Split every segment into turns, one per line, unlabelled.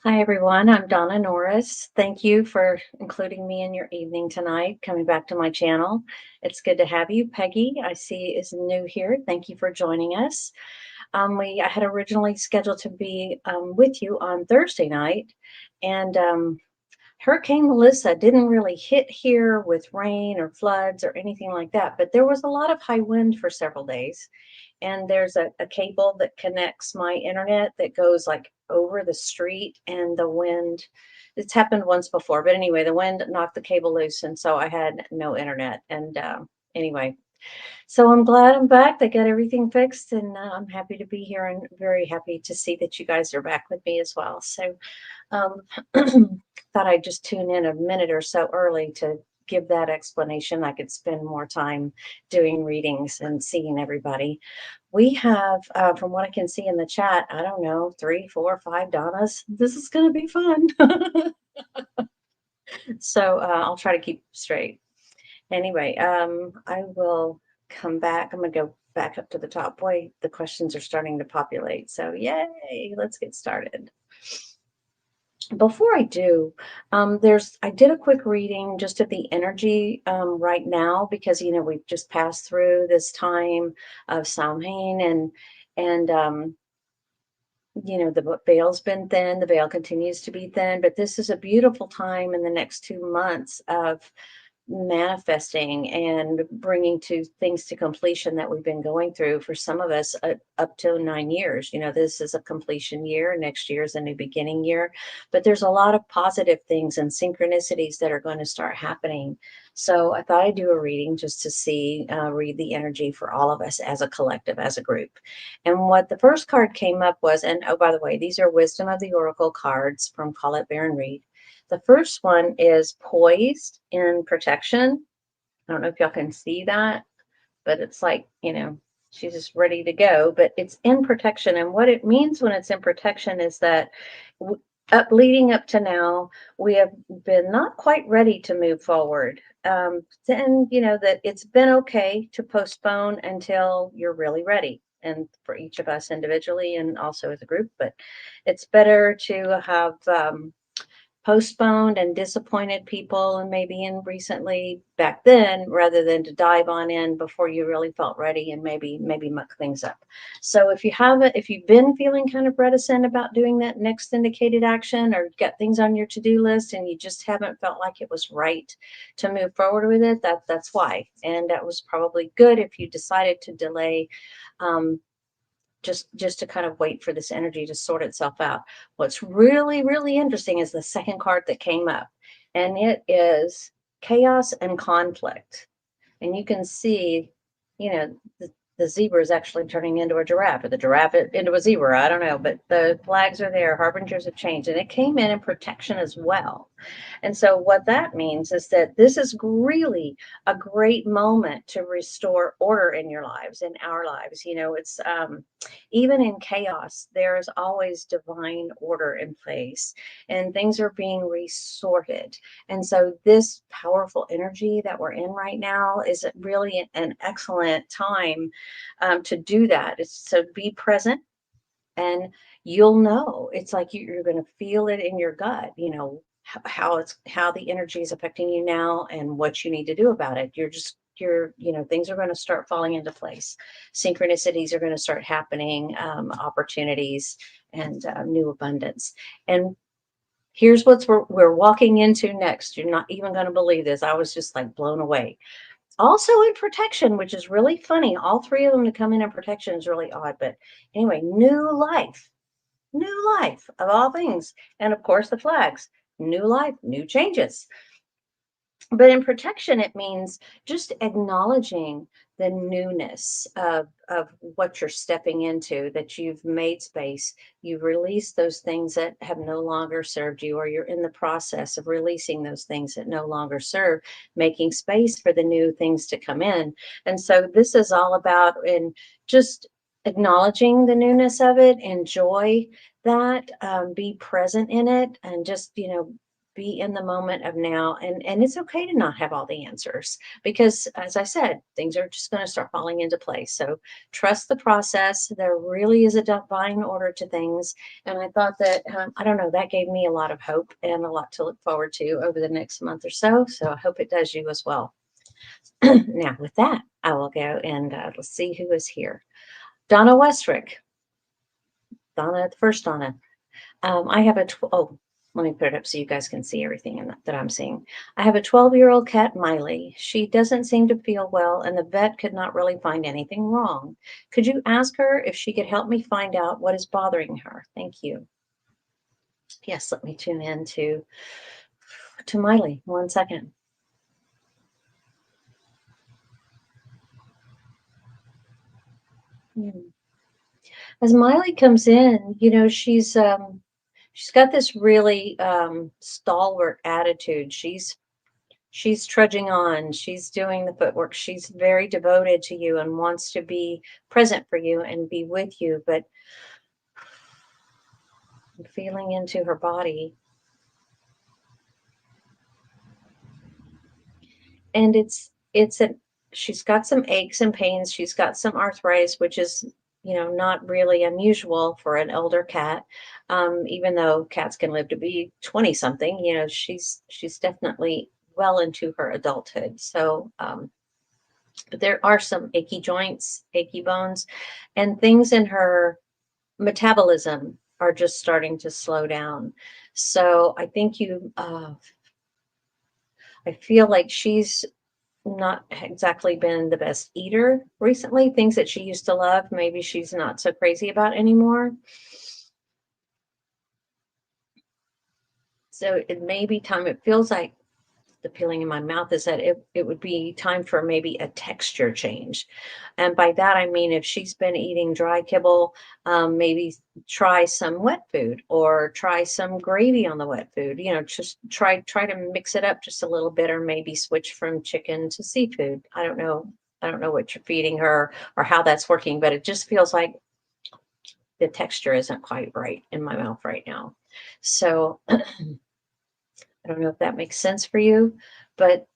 Hi, everyone. I'm Donna Norris. Thank you for including me in your evening tonight, coming back to my channel. It's good to have you. Peggy, I see, is new here. Thank you for joining us. I had originally scheduled to be with you on Thursday night, and Hurricane Melissa didn't really hit here with rain or floods or anything like that, but there was a lot of high wind for several days. And there's a cable that connects my internet that goes like over the street, and the wind, it's happened once before, but anyway, the wind knocked the cable loose, and so I had no internet. And anyway, so I'm glad I'm back. They got everything fixed, and I'm happy to be here and very happy to see that you guys are back with me as well. So um, thought I'd just tune in a minute or so early to give that explanation. I could spend more time doing readings and seeing everybody. We have, from what I can see in the chat, I don't know, 3, 4, 5 Donnas. This is going to be fun. So I'll try to keep straight. Anyway, I will come back. I'm going to go back up to the top. Boy, the questions are starting to populate. So yay, let's get started. Before I do, I did a quick reading just of the energy right now, because we've just passed through this time of Samhain, and the veil's been thin. The veil continues to be thin, but this is a beautiful time in the next 2 months of manifesting and bringing to things to completion that we've been going through for some of us up to 9 years. This is a completion year. Next year is a new beginning year, but there's a lot of positive things and synchronicities that are going to start happening. So I thought I'd do a reading just to read the energy for all of us as a collective, as a group. And what the first card came up was, and oh, by the way, these are Wisdom of the Oracle cards from Colette Baron Reed. The first one is poised in protection. I don't know if y'all can see that, but it's like, she's just ready to go, but it's in protection. And what it means when it's in protection is that leading up to now, we have been not quite ready to move forward. Then, that it's been okay to postpone until you're really ready. And for each of us individually and also as a group, but it's better to have postponed and disappointed people and maybe in recently back then, rather than to dive on in before you really felt ready and maybe muck things up. So if you've been feeling kind of reticent about doing that next indicated action, or got things on your to-do list and you just haven't felt like it was right to move forward with it, that's why. And that was probably good if you decided to delay, just to kind of wait for this energy to sort itself out. What's really, really interesting is the second card that came up, and it is chaos and conflict. And you can see, the zebra is actually turning into a giraffe, or the giraffe into a zebra. I don't know, but the flags are there, harbingers of change, and it came in protection as well. And so what that means is that this is really a great moment to restore order in your lives, in our lives. It's even in chaos, there is always divine order in place, and things are being resorted. And so this powerful energy that we're in right now is really an excellent time to do that. So be present, and you'll know. It's like you're going to feel it in your gut, how the energy is affecting you now and what you need to do about it. Things are going to start falling into place. Synchronicities are going to start happening, opportunities, and new abundance. And here's we're walking into next. You're not even going to believe this. I was just like blown away. Also in protection, which is really funny. All three of them to come in protection is really odd. But anyway, new life of all things. And of course, the flags, new life, new changes. But in protection, it means just acknowledging the newness of what you're stepping into, that you've made space, you've released those things that have no longer served you, or you're in the process of releasing those things that no longer serve, making space for the new things to come in. And so this is all about in just acknowledging the newness of it, enjoy that, be present in it, and just, be in the moment of now. And it's okay to not have all the answers because, as I said, things are just going to start falling into place. So trust the process. There really is a divine order to things. And I thought that, I don't know, that gave me a lot of hope and a lot to look forward to over the next month or so. So I hope it does you as well. Now, with that, I will go and let's see who is here. Donna Westrick. Donna, the first Donna. I have oh, let me put it up so you guys can see everything that I'm seeing. I have a 12-year-old cat, Miley. She doesn't seem to feel well, and the vet could not really find anything wrong. Could you ask her if she could help me find out what is bothering her? Thank you. Yes, let me tune in to Miley. 1 second. As Miley comes in, she's got this really stalwart attitude. She's trudging on. She's doing the footwork. She's very devoted to you and wants to be present for you and be with you. But feeling into her body, and she's got some aches and pains. She's got some arthritis, which is not really unusual for an elder cat. Even though cats can live to be 20 something, she's definitely well into her adulthood. So but there are some achy joints, achy bones, and things in her metabolism are just starting to slow down. So I think I feel like she's not exactly been the best eater recently. Things that she used to love, maybe she's not so crazy about anymore. So it may be time. It feels like the feeling in my mouth is that it would be time for maybe a texture change. And by that, I mean, if she's been eating dry kibble, maybe try some wet food or try some gravy on the wet food, just try to mix it up just a little bit, or maybe switch from chicken to seafood. I don't know. I don't know what you're feeding her or how that's working, but it just feels like the texture isn't quite right in my mouth right now. So I don't know if that makes sense for you, but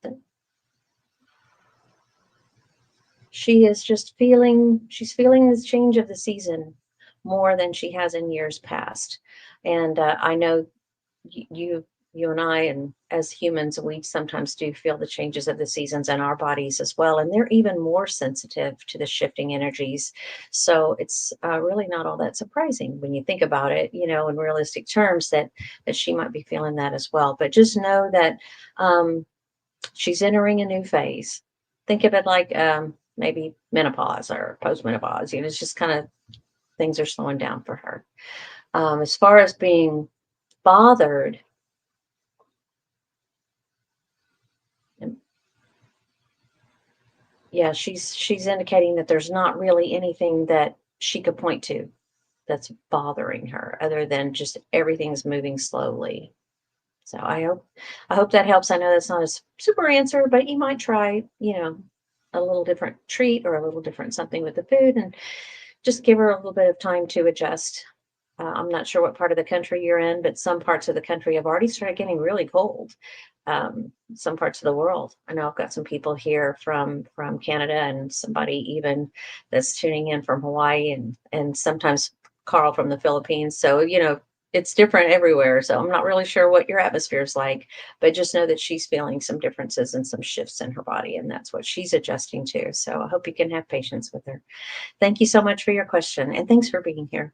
she's feeling this change of the season more than she has in years past. And I know you and I, and as humans, we sometimes do feel the changes of the seasons in our bodies as well. And they're even more sensitive to the shifting energies. So it's really not all that surprising when you think about it, in realistic terms, that she might be feeling that as well. But just know that she's entering a new phase. Think of it like maybe menopause or postmenopause. It's just kind of things are slowing down for her. As far as being bothered, yeah, she's indicating that there's not really anything that she could point to that's bothering her other than just everything's moving slowly. So I hope that helps. I know that's not a super answer, but you might try, a little different treat or a little different something with the food, and just give her a little bit of time to adjust. I'm not sure what part of the country you're in, but some parts of the country have already started getting really cold. Some parts of the world. I know I've got some people here from Canada, and somebody even that's tuning in from Hawaii, and sometimes Carl from the Philippines. So it's different everywhere. So I'm not really sure what your atmosphere is like, but just know that she's feeling some differences and some shifts in her body, and that's what she's adjusting to. So I hope you can have patience with her. Thank you so much for your question, and thanks for being here.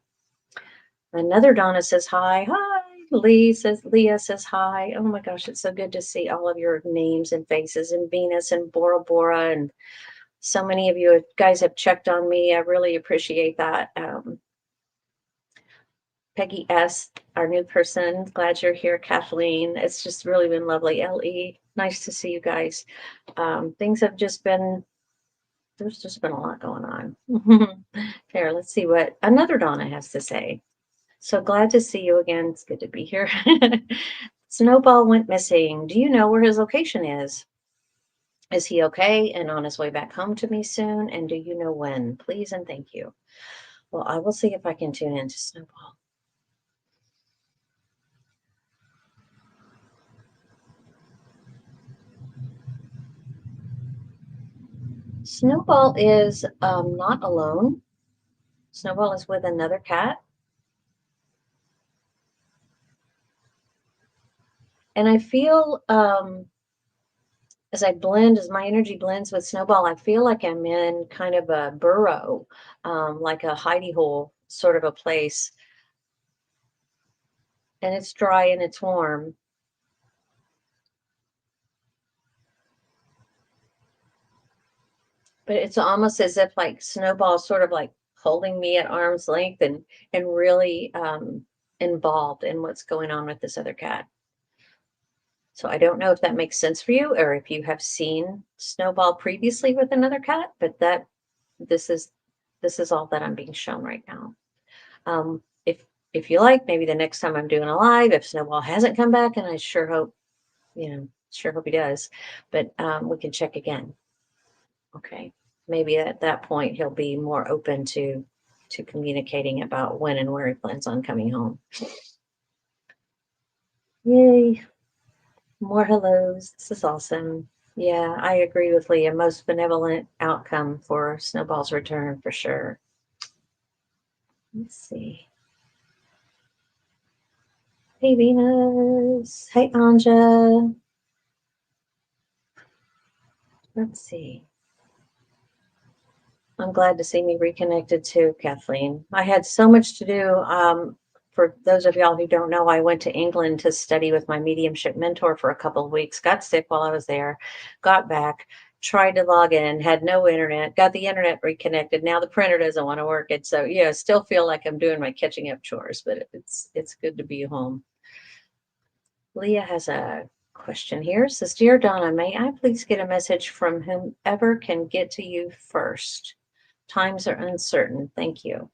Another Donna says hi. Hi. Leah says hi. Oh my gosh, it's so good to see all of your names and faces, and Venus and Bora Bora, and so many of you guys have checked on me. I really appreciate that. Peggy S., our new person, glad you're here. Kathleen, it's just really been lovely. LE, nice to see you guys. Things have just been, there's just been a lot going on. Here, let's see what another Donna has to say. So glad to see you again. It's good to be here. Snowball went missing. Do you know where his location is? Is he okay and on his way back home to me soon? And do you know when? Please and thank you. Well, I will see if I can tune into Snowball. Snowball is not alone. Snowball is with another cat. And I feel as my energy blends with Snowball, I feel like I'm in kind of a burrow, like a hidey hole sort of a place. And it's dry and it's warm. But it's almost as if like Snowball's sort of like holding me at arm's length and really involved in what's going on with this other cat. So I don't know if that makes sense for you or if you have seen Snowball previously with another cat, but this is all that I'm being shown right now. If you like, maybe the next time I'm doing a live, if Snowball hasn't come back, and I sure hope he does, but we can check again. Okay, maybe at that point he'll be more open to communicating about when and where he plans on coming home. Yay, more hellos. This is awesome. Yeah, I agree with Leah. Most benevolent outcome for Snowball's return for sure. Let's see. Hey, Venus. Hey, Anja. Let's see. I'm glad to see me reconnected too, Kathleen. I had so much to do. For those of y'all who don't know, I went to England to study with my mediumship mentor for a couple of weeks, got sick while I was there, got back, tried to log in, had no internet, got the internet reconnected. Now the printer doesn't want to work. And so, yeah, I still feel like I'm doing my catching up chores, but it's good to be home. Leah has a question here. It says, Dear Donna, may I please get a message from whomever can get to you first? Times are uncertain. Thank you.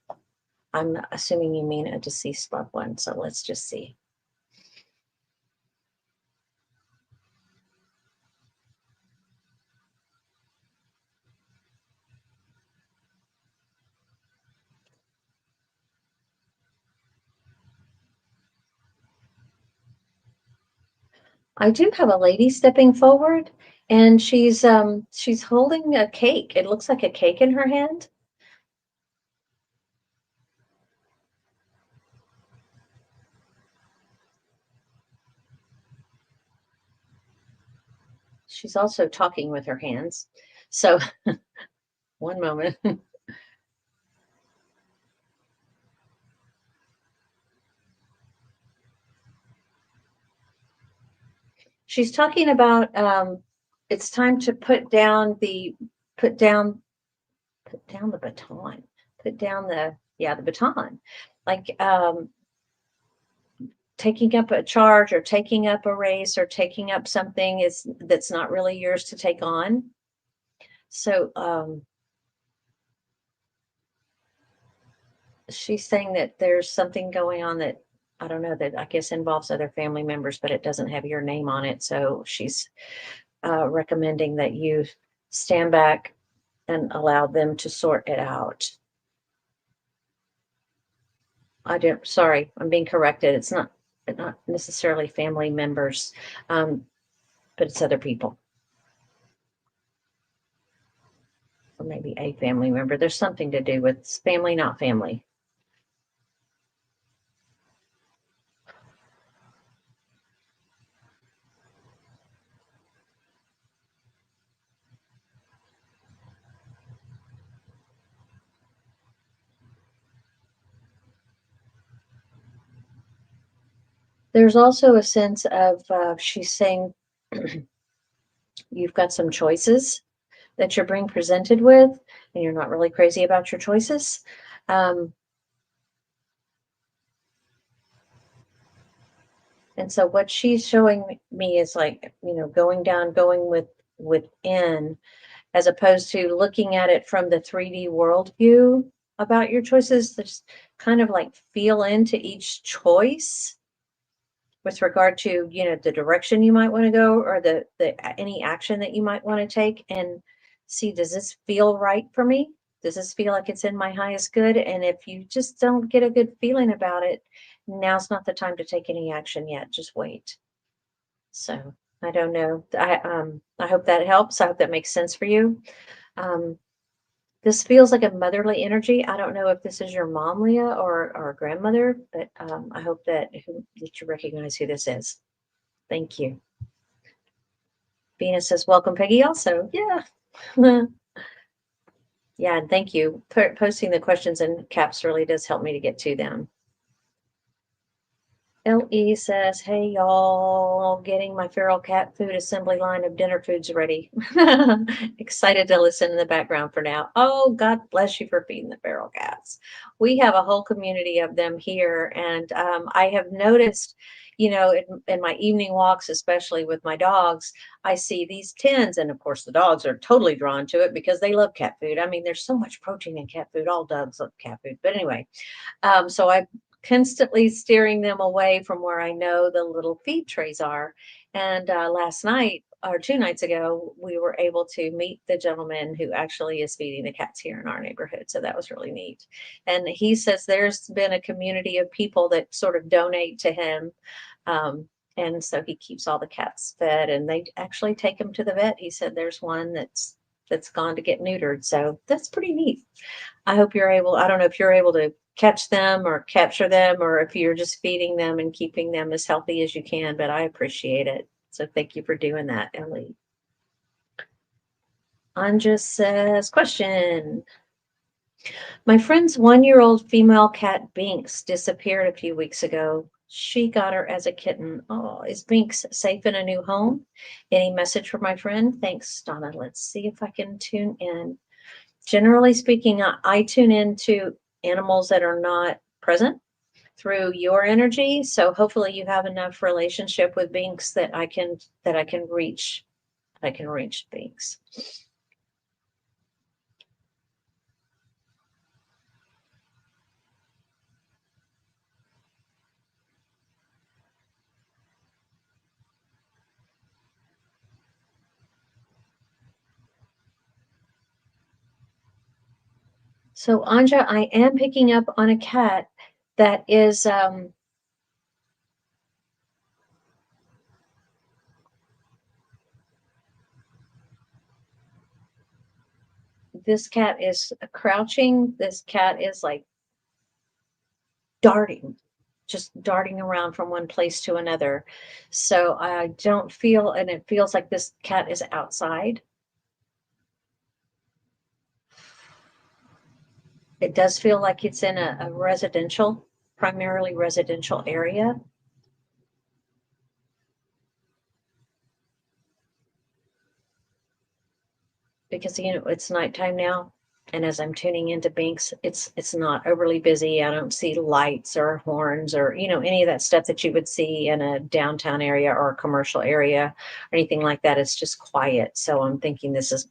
I'm assuming you mean a deceased loved one, so let's just see. I do have a lady stepping forward, and she's holding a cake. It looks like a cake in her hand. She's also talking with her hands. So one moment. She's talking about it's time to put down the baton. Put down the baton. Like taking up a charge or taking up a race or taking up something that's not really yours to take on. So she's saying that there's something going on that I don't know, that I guess involves other family members, but it doesn't have your name on it. So she's recommending that you stand back and allow them to sort it out. Sorry, I'm being corrected. It's not necessarily family members, but it's other people. Or maybe a family member. There's something to do with family, not family. There's also a sense of she's saying you've got some choices that you're being presented with, and you're not really crazy about your choices. And so what she's showing me is like, going within, as opposed to looking at it from the 3D world view about your choices. Just kind of like feel into each choice with regard to, the direction you might want to go or the any action that you might want to take, and see, does this feel right for me? Does this feel like it's in my highest good? And if you just don't get a good feeling about it, now's not the time to take any action yet. Just wait. So I don't know. I hope that helps. I hope that makes sense for you. This feels like a motherly energy. I don't know if this is your mom, Leah, or grandmother, but I hope that you recognize who this is. Thank you. Venus says, welcome, Peggy, also. Yeah. Yeah, and thank you. Posting the questions in caps really does help me to get to them. LE says, hey, y'all, getting my feral cat food assembly line of dinner foods ready. Excited to listen in the background for now. Oh, God bless you for feeding the feral cats. We have a whole community of them here. And I have noticed, you know, in my evening walks, especially with my dogs, I see these tins. And of course, the dogs are totally drawn to it because they love cat food. I mean, there's so much protein in cat food. All dogs love cat food. But anyway, so I constantly steering them away from where I know the little feed trays are. And last night or 2 nights ago, we were able to meet the gentleman who actually is feeding the cats here in our neighborhood. So that was really neat. And he says there's been a community of people that sort of donate to him. And so he keeps all the cats fed, and they actually take them to the vet. He said there's one that's gone to get neutered. So that's pretty neat. I hope you're able, I don't know if you're able to catch them or capture them, or if you're just feeding them and keeping them as healthy as you can, but I appreciate it. So thank you for doing that, Ellie. Anja says, question. My friend's 1-year-old female cat Binks disappeared a few weeks ago. She got her as a kitten. Oh, is Binks safe in a new home? Any message for my friend? Thanks, Donna. Let's see if I can tune in. Generally speaking, I tune into animals that are not present through your energy. So hopefully you have enough relationship with Binks that I can reach Binks. So Anja, I am picking up on a cat that is this cat is crouching. This cat is like darting, just darting around from one place to another. So I don't feel, and it feels like this cat is outside. It does feel like it's in a residential, primarily residential area. Because, you know, it's nighttime now. And as I'm tuning into Binks, it's not overly busy. I don't see lights or horns or, you know, any of that stuff that you would see in a downtown area or a commercial area or anything like that. It's just quiet. So I'm thinking this is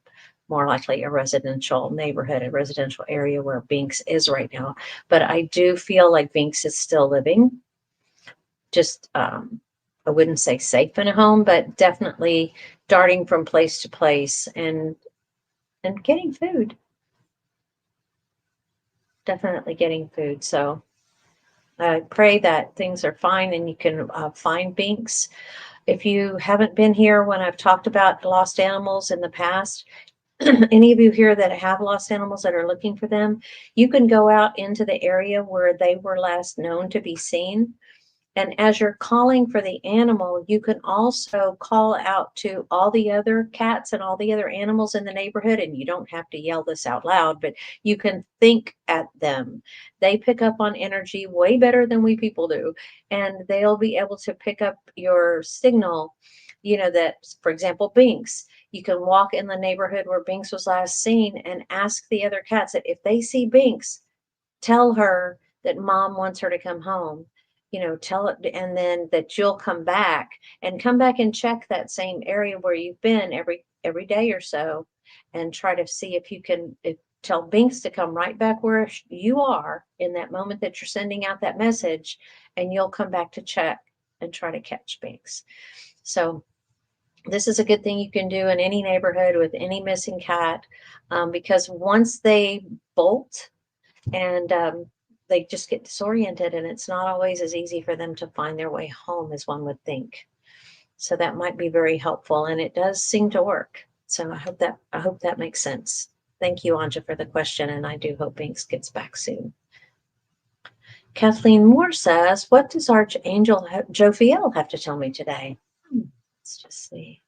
more likely a residential neighborhood, a residential area where Binks is right now. But I do feel like Binks is still living. Just I wouldn't say safe in a home, but definitely darting from place to place and getting food. Definitely getting food. So I pray that things are fine and you can find Binks. If you haven't been here when I've talked about lost animals in the past, any of you here that have lost animals that are looking for them, you can go out into the area where they were last known to be seen. And as you're calling for the animal, you can also call out to all the other cats and all the other animals in the neighborhood. And you don't have to yell this out loud, but you can think at them. They pick up on energy way better than we people do. And they'll be able to pick up your signal, you know, that, for example, Binks. You can walk in the neighborhood where Binks was last seen and ask the other cats that if they see Binks, tell her that mom wants her to come home, you know, tell it, and then that you'll come back and check that same area where you've been every day or so, and try to see if you can tell Binks to come right back where you are in that moment that you're sending out that message, and you'll come back to check and try to catch Binks. So this is a good thing you can do in any neighborhood with any missing cat, because once they bolt and they just get disoriented, and it's not always as easy for them to find their way home as one would think. So that might be very helpful, and it does seem to work. So I hope that makes sense. Thank you, Anja, for the question, and I do hope Binks gets back soon. Kathleen Moore says, what does Archangel Jophiel have to tell me today? Let's just see.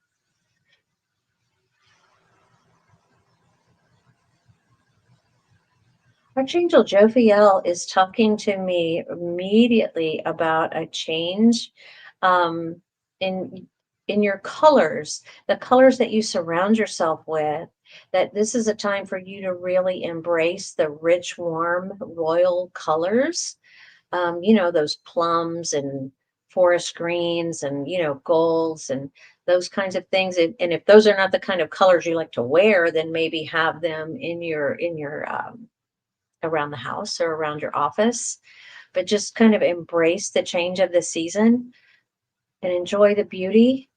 Archangel Jophiel is talking to me immediately about a change um, in your colors, the colors that you surround yourself with, that this is a time for you to really embrace the rich, warm, royal colors. You know, those plums and forest greens and, you know, golds and those kinds of things. And if those are not the kind of colors you like to wear, then maybe have them in your around the house or around your office, but just kind of embrace the change of the season and enjoy the beauty.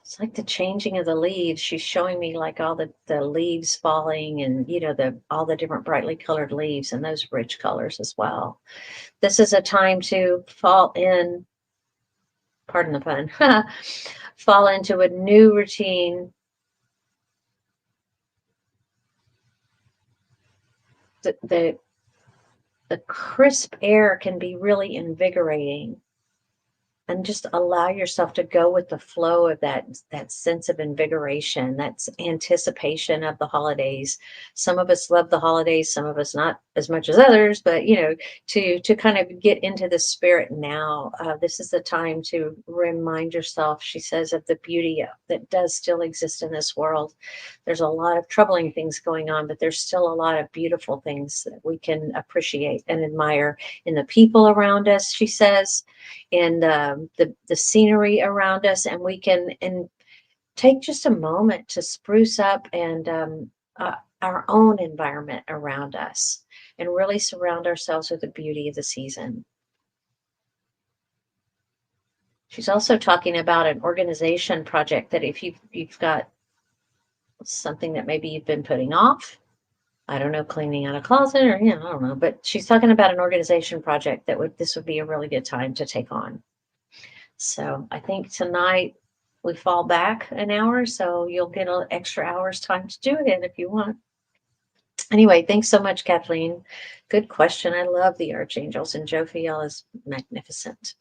It's like the changing of the leaves. She's showing me like all the leaves falling and, you know, all the different brightly colored leaves and those rich colors as well. This is a time to fall in, pardon the pun, fall into a new routine. The crisp air can be really invigorating. And just allow yourself to go with the flow of that sense of invigoration, that's anticipation of the holidays. Some of us love the holidays, some of us not as much as others, but you know, to kind of get into the spirit now. This is the time to remind yourself, she says, of the beauty that does still exist in this world. There's a lot of troubling things going on, but there's still a lot of beautiful things that we can appreciate and admire in the people around us, she says, in the scenery around us, and we can take just a moment to spruce up and our own environment around us and really surround ourselves with the beauty of the season. She's also talking about an organization project that if you've got something that maybe you've been putting off, I don't know, cleaning out a closet or, you know, I don't know, but she's talking about an organization project that this would be a really good time to take on. So I think tonight we fall back an hour, so you'll get an extra hour's time to do it if you want. Anyway, thanks so much, Kathleen. Good question. I love the archangels, and Jophiel is magnificent.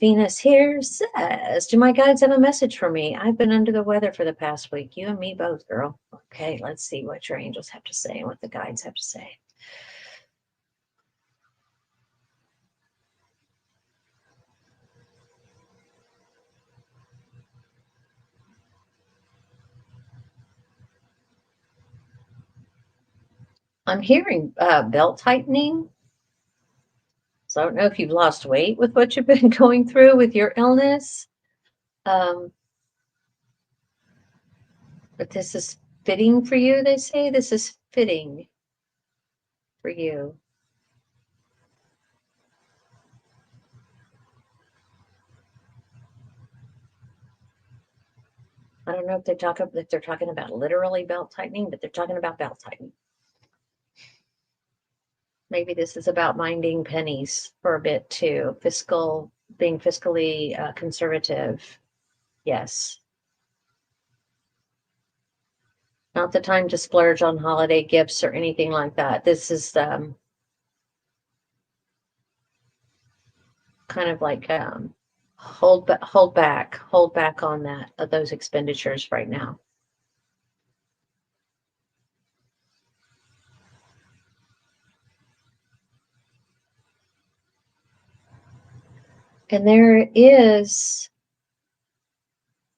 Venus here says, do my guides have a message for me? I've been under the weather for the past week. You and me both, girl. Okay, let's see what your angels have to say and what the guides have to say. I'm hearing belt tightening. So I don't know if you've lost weight with what you've been going through with your illness. But this is fitting for you, they say. This is fitting for you. I don't know if they're talking about literally belt tightening, but they're talking about belt tightening. Maybe this is about minding pennies for a bit too. Being fiscally conservative. Yes. Not the time to splurge on holiday gifts or anything like that. This is kind of like hold back on those expenditures right now. And there is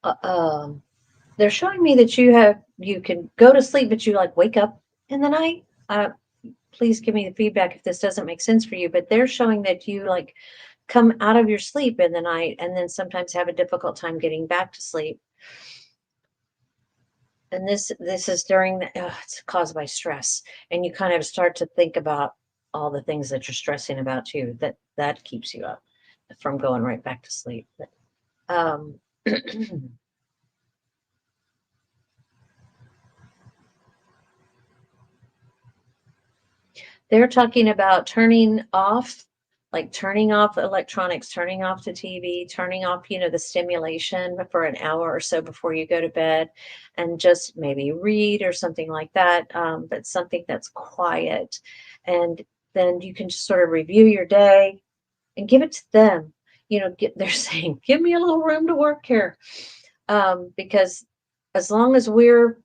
they're showing me that you can go to sleep, but you like wake up in the night. Please give me the feedback if this doesn't make sense for you, but they're showing that you like come out of your sleep in the night and then sometimes have a difficult time getting back to sleep. And this is during it's caused by stress, and you kind of start to think about all the things that you're stressing about too, that keeps you up from going right back to sleep. But, they're talking about turning off like turning off electronics, turning off the TV, turning off, the stimulation for an hour or so before you go to bed, and just maybe read or something like that, but something that's quiet. And then you can just sort of review your day and give it to them. They're saying, give me a little room to work here. Because as long as we're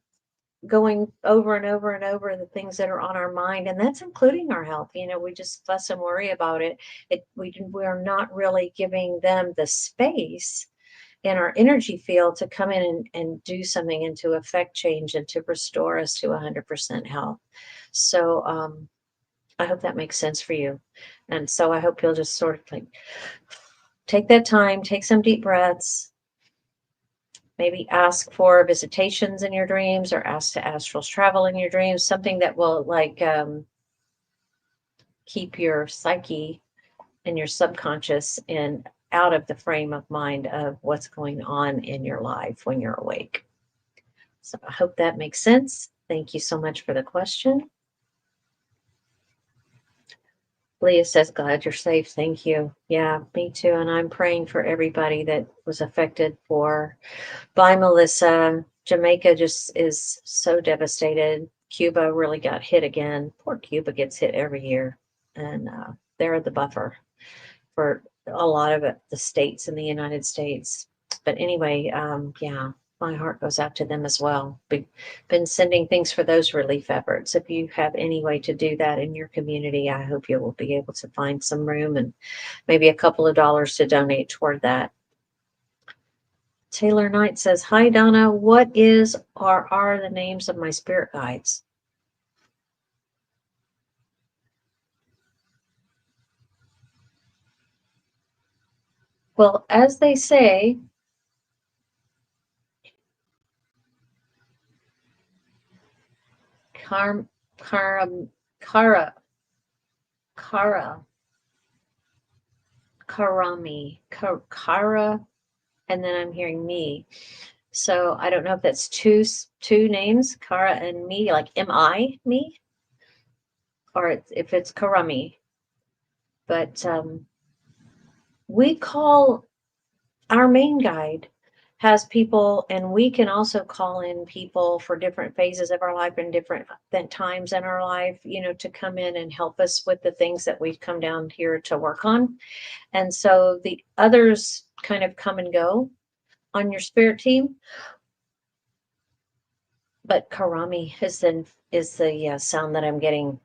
going over and over and over the things that are on our mind, and that's including our health, we just fuss and worry about it. We're not really giving them the space in our energy field to come in and do something and to affect change and to restore us to 100% health. So I hope that makes sense for you. And so I hope you'll just sort of like take that time, take some deep breaths, maybe ask for visitations in your dreams, or ask to astrals travel in your dreams, something that will keep your psyche and your subconscious out of the frame of mind of what's going on in your life when you're awake. So I hope that makes sense. Thank you so much for the question. Leah says, glad you're safe. Thank you. Yeah, me too. And I'm praying for everybody that was affected by Melissa. Jamaica just is so devastated. Cuba really got hit again. Poor Cuba gets hit every year. And they're the buffer for a lot of the states in the United States. But anyway, yeah, my heart goes out to them as well. Been sending things for those relief efforts. If you have any way to do that in your community, I hope you will be able to find some room and maybe a couple of dollars to donate toward that. Taylor Knight says, hi, Donna. What is or are the names of my spirit guides? Well, as they say, Karami, and then I'm hearing me. So I don't know if that's two names, Kara and me, like M-I, me, or if it's Karami. But we call our main guide has people, and we can also call in people for different phases of our life and different times in our life, to come in and help us with the things that we've come down here to work on. And so the others kind of come and go on your spirit team. But Karami is the sound that I'm getting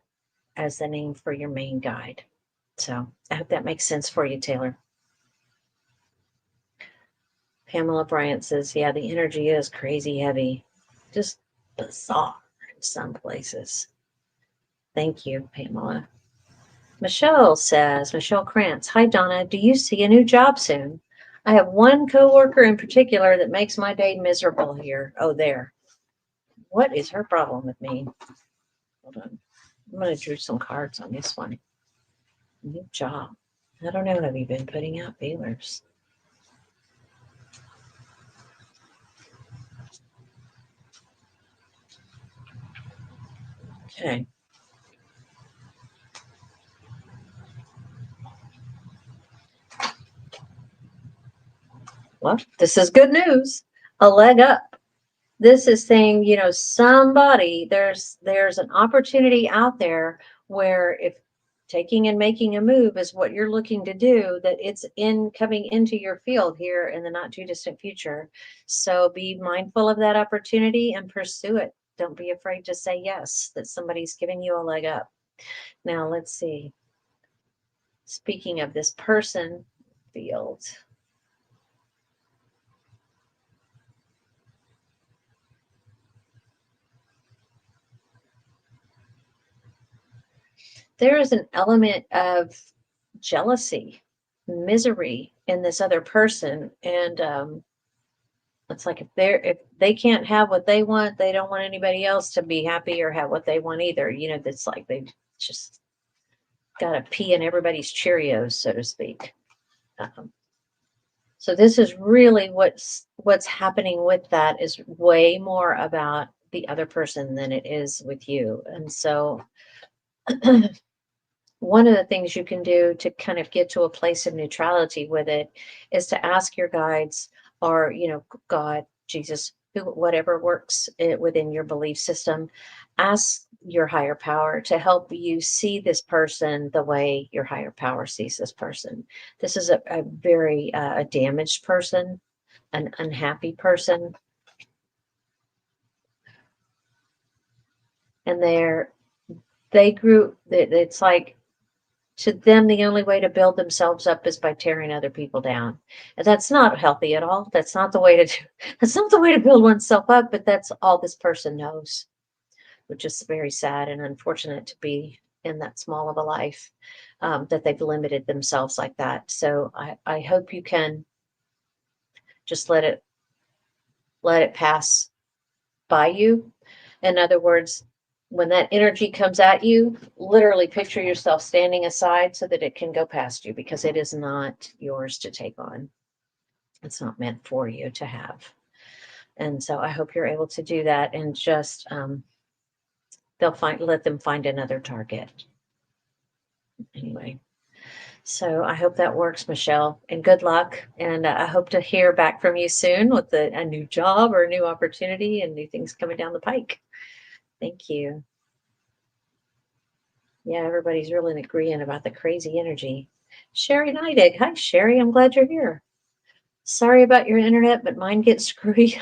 as the name for your main guide. So I hope that makes sense for you, Taylor. Pamela Bryant says, yeah, the energy is crazy heavy. Just bizarre in some places. Thank you, Pamela. Michelle Krantz, hi, Donna. Do you see a new job soon? I have one coworker in particular that makes my day miserable here. Oh, there. What is her problem with me? Hold on. I'm going to draw some cards on this one. New job. I don't know. Have you been putting out feelers? Okay. Well, this is good news. A leg up. This is saying, somebody, there's an opportunity out there where if taking and making a move is what you're looking to do, that it's coming into your field here in the not too distant future. So be mindful of that opportunity and pursue it. Don't be afraid to say yes, that somebody's giving you a leg up. Now, let's see. Speaking of this person field. There is an element of jealousy, misery in this other person. And it's like if they can't have what they want, they don't want anybody else to be happy or have what they want either. That's like they just got to pee in everybody's Cheerios, so to speak. So this is really what's happening with that is way more about the other person than it is with you. And so one of the things you can do to kind of get to a place of neutrality with it is to ask your guides, or, God, Jesus, who, whatever works within your belief system, ask your higher power to help you see this person the way your higher power sees this person. This is a very a damaged person, an unhappy person, and it's like, to them, the only way to build themselves up is by tearing other people down. And that's not healthy at all. That's not the way to do, that's not the way to build oneself up, but that's all this person knows, which is very sad and unfortunate to be in that small of a life, that they've limited themselves like that. So I hope you can just let it pass by you. In other words, when that energy comes at you, literally picture yourself standing aside so that it can go past you, because it is not yours to take on. It's not meant for you to have. And so I hope you're able to do that, and just let them find another target. Anyway, so I hope that works, Michelle, and good luck. And I hope to hear back from you soon with a new job or a new opportunity and new things coming down the pike. Thank you. Yeah, everybody's really agreeing about the crazy energy. Sherry Neidig. Hi, Sherry. I'm glad you're here. Sorry about your internet, but mine gets screwy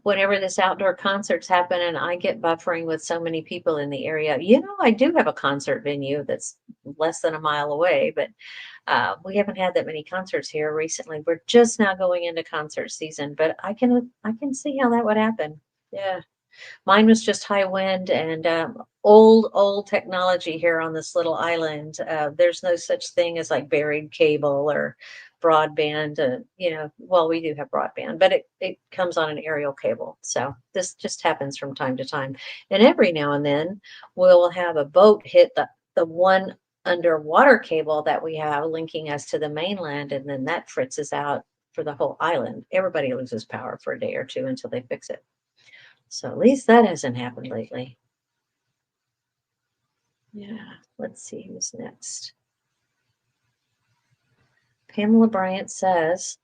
whenever this outdoor concerts happen, and I get buffering with so many people in the area. I do have a concert venue that's less than a mile away, but we haven't had that many concerts here recently. We're just now going into concert season, but I can see how that would happen. Yeah. Mine was just high wind and old technology here on this little island. There's no such thing as like buried cable or broadband. Well, we do have broadband, but it comes on an aerial cable. So this just happens from time to time. And every now and then we'll have a boat hit the one underwater cable that we have linking us to the mainland, and then that fritzes out for the whole island. Everybody loses power for a day or two until they fix it. So at least that hasn't happened lately. Yeah, let's see who's next. Pamela Bryant says,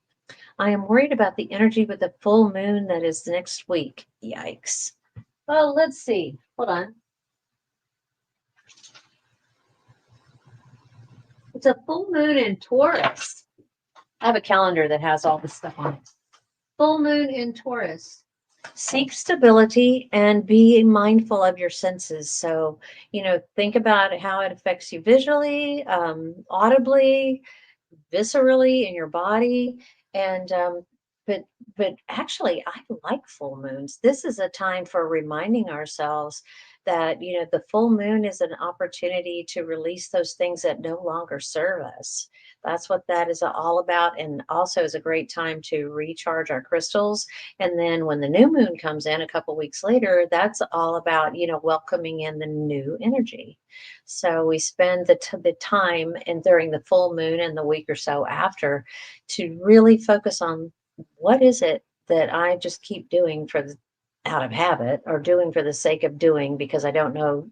I am worried about the energy with the full moon that is next week. Yikes. Well, let's see. Hold on. It's a full moon in Taurus. I have a calendar that has all this stuff on it. Full moon in Taurus. Seek stability and be mindful of your senses. So, think about how it affects you visually, audibly, viscerally in your body. And but actually, I like full moons. This is a time for reminding ourselves that the full moon is an opportunity to release those things that no longer serve us. That's what that is all about, and also is a great time to recharge our crystals. And then when the new moon comes in a couple weeks later, that's all about welcoming in the new energy. So we spend the time, and during the full moon and the week or so after, to really focus on what is it that I just keep doing out of habit, or doing for the sake of doing, because I don't know,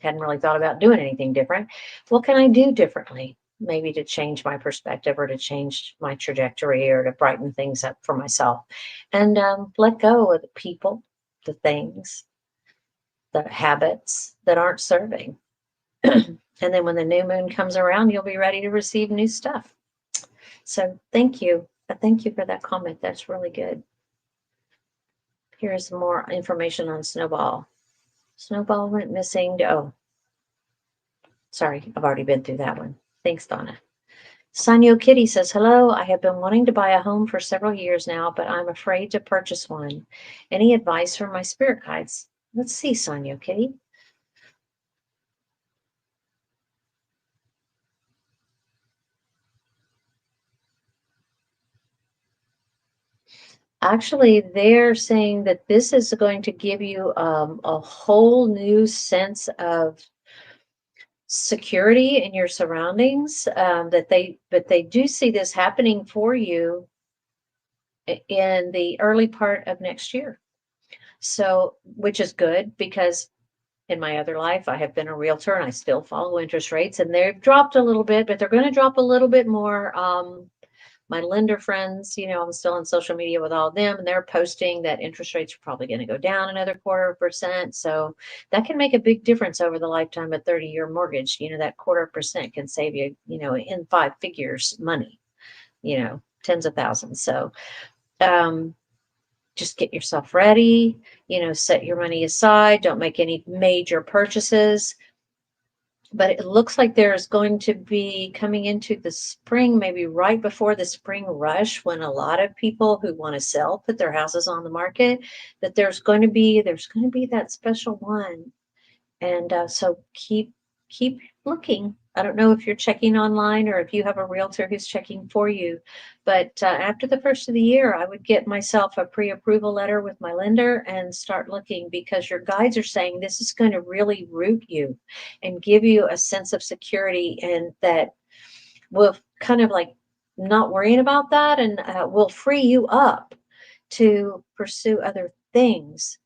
hadn't really thought about doing anything different. What can I do differently? Maybe to change my perspective, or to change my trajectory, or to brighten things up for myself, and let go of the people, the things, the habits that aren't serving. And then when the new moon comes around, you'll be ready to receive new stuff. So thank you. Thank you for that comment. That's really good. Here's more information on Snowball. Snowball went missing. Oh, sorry. I've already been through that one. Thanks, Donna. Sanyo Kitty says, hello. I have been wanting to buy a home for several years now, but I'm afraid to purchase one. Any advice from my spirit guides? Let's see, Sanyo Kitty. Actually, they're saying that this is going to give you a whole new sense of security in your surroundings. But they do see this happening for you in the early part of next year. So, which is good, because In my other life, I have been a realtor and I still follow interest rates, and they've dropped a little bit, but they're going to drop a little bit more. My lender friends, I'm still on social media with all of them, and they're posting that interest rates are probably going to go down another 0.25%. So that can make a big difference over the lifetime of 30-year mortgage. That 0.25% can save you, in 5 figures money, tens of thousands. So just get yourself ready, set your money aside. Don't make any major purchases. But it looks like there's going to be, coming into the spring, maybe right before the spring rush, when a lot of people who want to sell put their houses on the market, that there's going to be that special one. And so keep looking. I don't know if you're checking online or if you have a realtor who's checking for you, but after the first of the year, I would get myself a pre-approval letter with my lender and start looking, because your guides are saying this is going to really root you and give you a sense of security, and that will kind of like not worrying about that, and will free you up to pursue other things.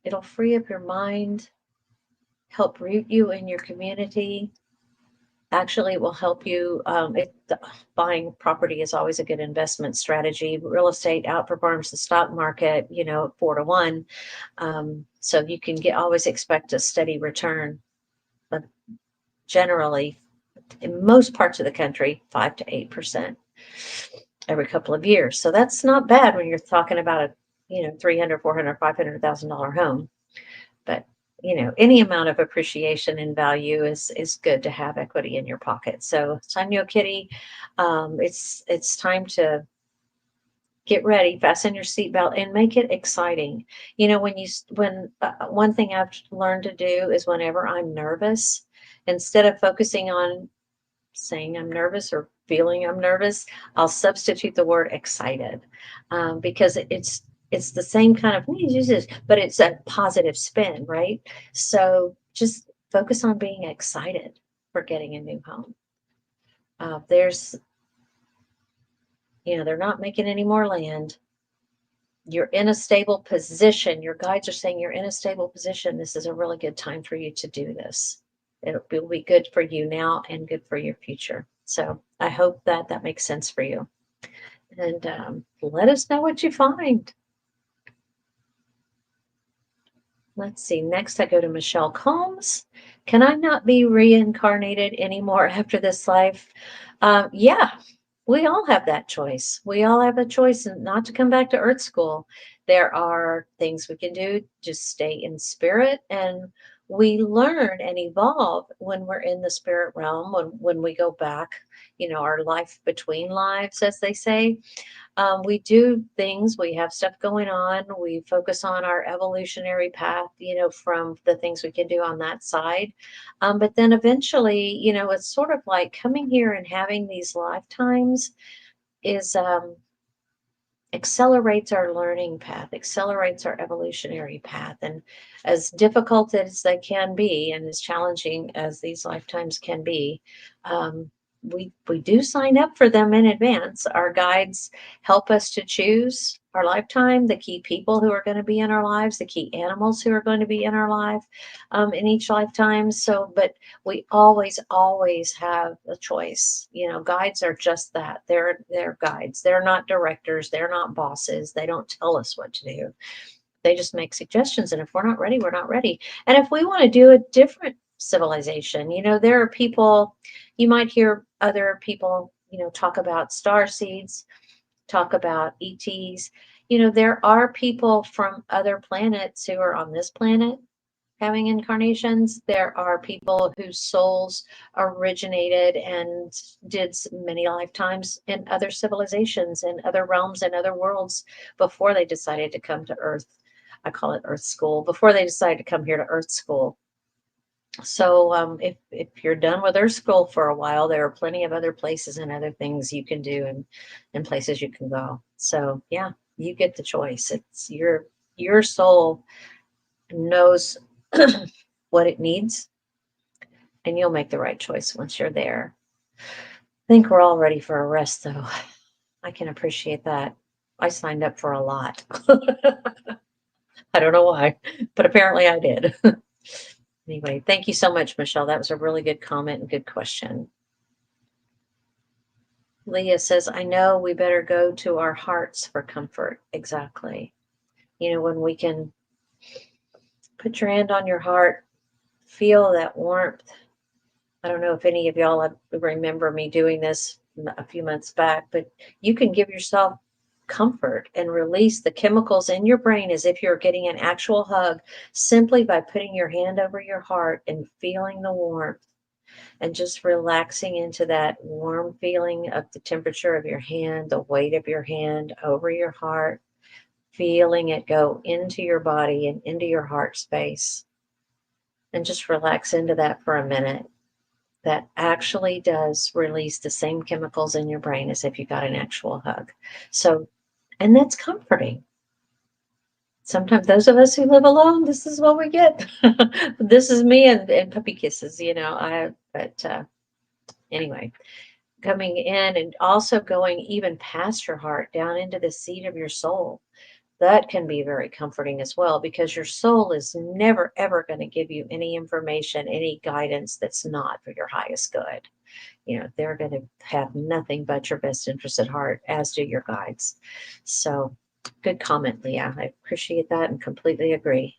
It'll free up your mind, help root you in your community. Actually, it will help you. Buying property is always a good investment strategy. Real estate outperforms the stock market, 4 to 1. So you can always expect a steady return, but generally, in most parts of the country, 5 to 8% every couple of years. So that's not bad when you're talking about a, $300,000, $400,000, $500,000 home. But any amount of appreciation in value is good to have equity in your pocket. So, Sanyo Kitty, it's time to get ready, fasten your seatbelt, and make it exciting. One thing I've learned to do is, whenever I'm nervous, instead of focusing on saying I'm nervous or feeling I'm nervous, I'll substitute the word excited, because it's the same kind of, but it's a positive spin, right? So just focus on being excited for getting a new home. They're not making any more land. You're in a stable position. Your guides are saying you're in a stable position. This is a really good time for you to do this. It will be good for you now and good for your future. So I hope that makes sense for you. And let us know what you find. Let's see. Next, I go to Michelle Combs. Can I not be reincarnated anymore after this life? Yeah, we all have that choice. We all have a choice not to come back to Earth School. There are things we can do. Just stay in spirit, and we learn and evolve when we're in the spirit realm, when we go back, our life between lives, as they say. We do things, we have stuff going on, we focus on our evolutionary path, from the things we can do on that side. But then eventually, it's sort of like coming here and having these lifetimes is accelerates our learning path, accelerates our evolutionary path. And as difficult as they can be, and as challenging as these lifetimes can be, we do sign up for them in advance. Our guides help us to choose our lifetime, the key people who are going to be in our lives, the key animals who are going to be in our life in each lifetime. So, but we always have a choice. Guides are just that. They're guides. They're not directors. They're not bosses. They don't tell us what to do. They just make suggestions. And if we're not ready, we're not ready. And if we want to do a different civilization, there are people, you might hear other people, talk about star seeds, talk about ETs. There are people from other planets who are on this planet having incarnations. There are people whose souls originated and did many lifetimes in other civilizations and other realms and other worlds before they decided to come to Earth. I call it Earth School, before they decided to come here to Earth School. So if you're done with Earth School for a while, there are plenty of other places and other things you can do and places you can go. So yeah, you get the choice. It's your soul knows what it needs, and you'll make the right choice once you're there. I think we're all ready for a rest, though. I can appreciate that. I signed up for a lot. I don't know why, but apparently I did. Anyway, thank you so much, Michelle. That was a really good comment and good question. Leah says, I know we better go to our hearts for comfort. Exactly. You know, when we can put your hand on your heart, feel that warmth. I don't know if any of y'all remember me doing this a few months back, but you can give yourself comfort and release the chemicals in your brain as if you're getting an actual hug simply by putting your hand over your heart and feeling the warmth and just relaxing into that warm feeling of the temperature of your hand, the weight of your hand over your heart, feeling it go into your body and into your heart space. And just relax into that for a minute. That actually does release the same chemicals in your brain as if you got an actual hug. So, and that's comforting. Sometimes those of us who live alone, this is what we get. This is me and puppy kisses, you know. Anyway, coming in and also going even past your heart down into the seat of your soul. That can be very comforting as well, because your soul is never, ever going to give you any information, any guidance that's not for your highest good. You know, they're going to have nothing but your best interest at heart, as do your guides. So, good comment, Leah. I appreciate that and completely agree.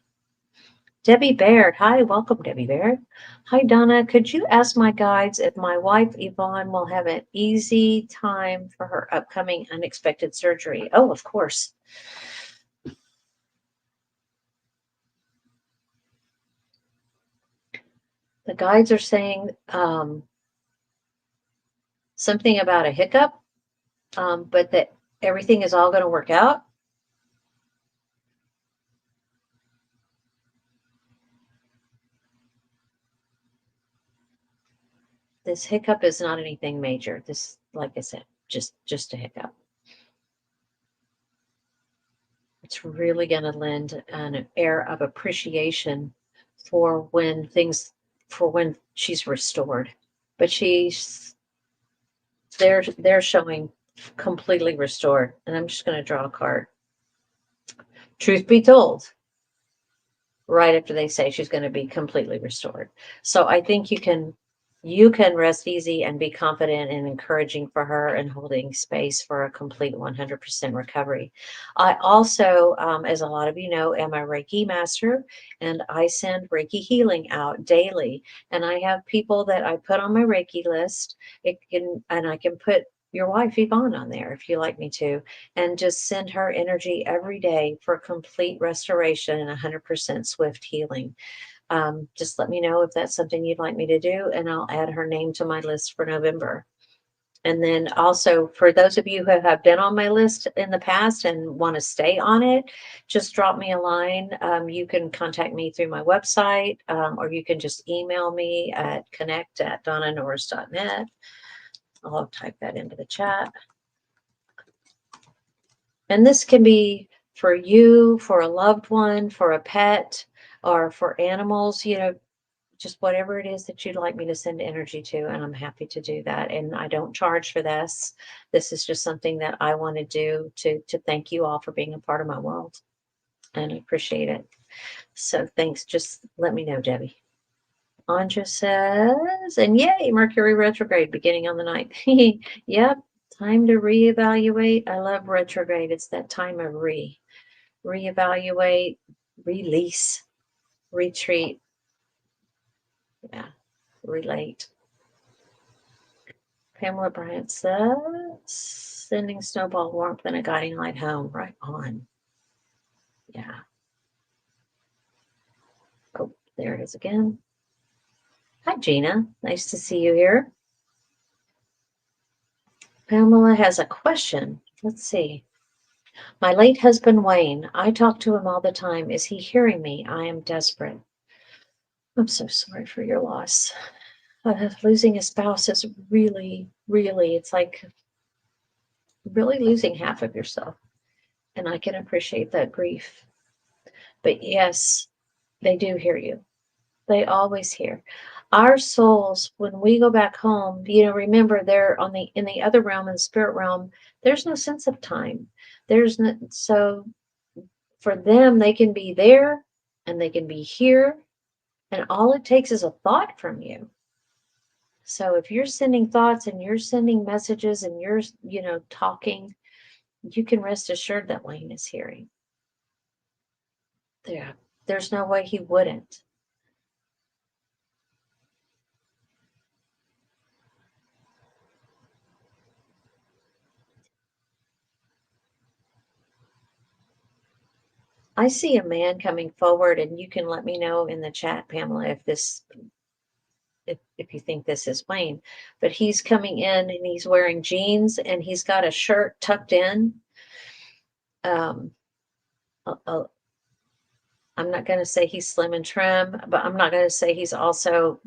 Debbie Baird. Hi, welcome, Debbie Baird. Hi, Donna. Could you ask my guides if my wife, Yvonne, will have an easy time for her upcoming unexpected surgery? Oh, of course. The guides are saying something about a hiccup, but that everything is all going to work out. This hiccup is not anything major. This, like I said, just a hiccup. It's really going to lend an air of appreciation for when she's restored. But they're showing completely restored. And I'm just going to draw a card. Truth be told, right after they say she's going to be completely restored. So I think you can rest easy and be confident and encouraging for her and holding space for a complete 100% recovery. I also, as a lot of you know, am a Reiki master, and I send Reiki healing out daily. And I have people that I put on my Reiki list. And I can put your wife Yvonne on there if you like me to, and just send her energy every day for complete restoration and 100% swift healing. Just let me know if that's something you'd like me to do, and I'll add her name to my list for November. And then also, for those of you who have been on my list in the past and want to stay on it, just drop me a line. You can contact me through my website, or you can just email me at connect@donnanorris.net. I'll type that into the chat. And this can be for you, for a loved one, for a pet, or for animals, you know, just whatever it is that you'd like me to send energy to, and I'm happy to do that. And I don't charge for this. This is just something that I want to do to thank you all for being a part of my world. And I appreciate it. So thanks. Just let me know, Debbie. Anja says, and yay, Mercury retrograde beginning on the 9th. Yep, time to reevaluate. I love retrograde. It's that time of reevaluate, release, retreat. Yeah, relate. Pamela Bryant says, sending snowball warmth and a guiding light home. Right on. Yeah. Oh, there it is again. Hi, Gina. Nice to see you here. Pamela has a question. Let's see. My late husband, Wayne, I talk to him all the time. Is he hearing me? I am desperate. I'm so sorry for your loss. Losing a spouse is really, really, it's like really losing half of yourself. And I can appreciate that grief. But yes, they do hear you. They always hear. Our souls, when we go back home, you know, remember they're in the other realm, in the spirit realm, there's no sense of time. There's no, so for them, they can be there and they can be here, and all it takes is a thought from you. So if you're sending thoughts and you're sending messages and you're, talking, you can rest assured that Wayne is hearing. Yeah, there's no way he wouldn't. I see a man coming forward, and you can let me know in the chat, Pamela, if you think this is Wayne. But he's coming in and he's wearing jeans and he's got a shirt tucked in. I'm not going to say he's slim and trim, but I'm not going to say he's also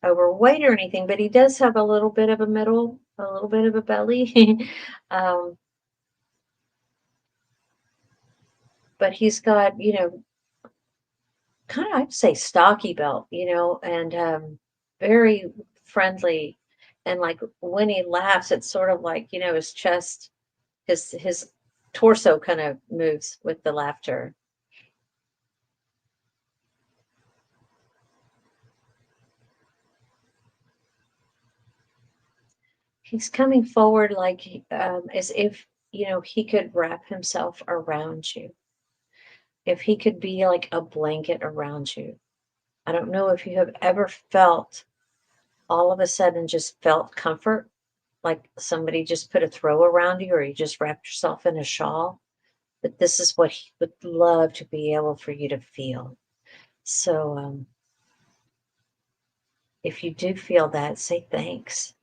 overweight or anything. But he does have a little bit of a little bit of a belly. But he's got, kind of, I'd say stocky belt, and very friendly. And like when he laughs, it's sort of like, his chest, his torso kind of moves with the laughter. He's coming forward like as if, he could wrap himself around you. If he could be like a blanket around you. I don't know if you have ever felt all of a sudden just felt comfort, like somebody just put a throw around you or you just wrapped yourself in a shawl. But this is what he would love to be able for you to feel. So if you do feel that, say thanks.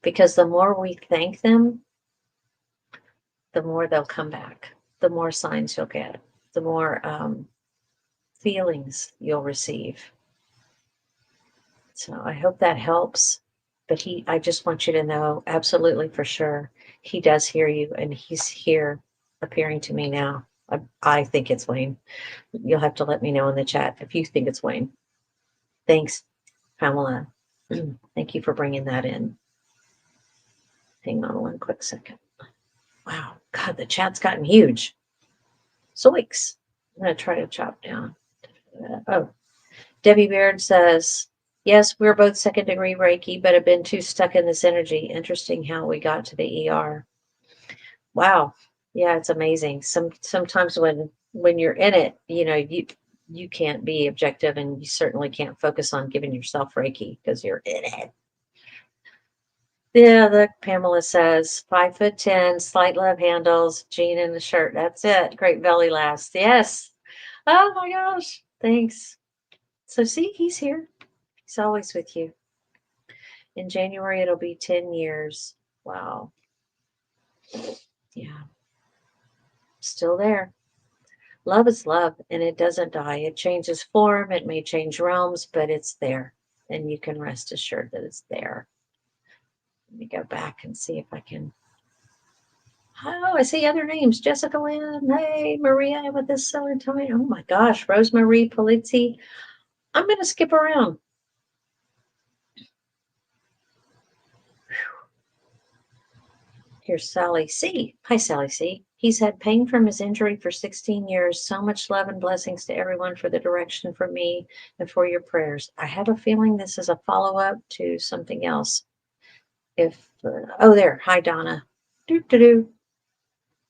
Because the more we thank them, the more they'll come back, the more signs you'll get, the more feelings you'll receive. So I hope that helps. But I just want you to know absolutely for sure, he does hear you and he's here appearing to me now. I think it's Wayne. You'll have to let me know in the chat if you think it's Wayne. Thanks, Pamela. Thank you for bringing that in. Hang on one quick second. Wow, God, the chat's gotten huge. Zoinks. I'm going to try to chop down. Oh, Debbie Baird says, yes, we're both second degree Reiki, but have been too stuck in this energy. Interesting how we got to the ER. Wow. Yeah, it's amazing. Sometimes when you're in it, you can't be objective, and you certainly can't focus on giving yourself Reiki because you're in it. Yeah, look, Pamela says 5'10", slight love handles, jean in the shirt. That's it. Great belly last. Yes. Oh my gosh. Thanks. So see, he's here. He's always with you. In January, it'll be 10 years. Wow. Yeah. Still there. Love is love, and it doesn't die. It changes form. It may change realms, but it's there. And you can rest assured that it's there. Let me go back and see if I can. Oh, I see other names. Jessica Lynn. Hey, Maria with this seller time. Oh my gosh. Rosemarie Polizzi. I'm going to skip around. Here's Sally C. Hi, Sally C. He's had pain from his injury for 16 years. So much love and blessings to everyone for the direction from me and for your prayers. I have a feeling this is a follow-up to something else. There. Hi, Donna.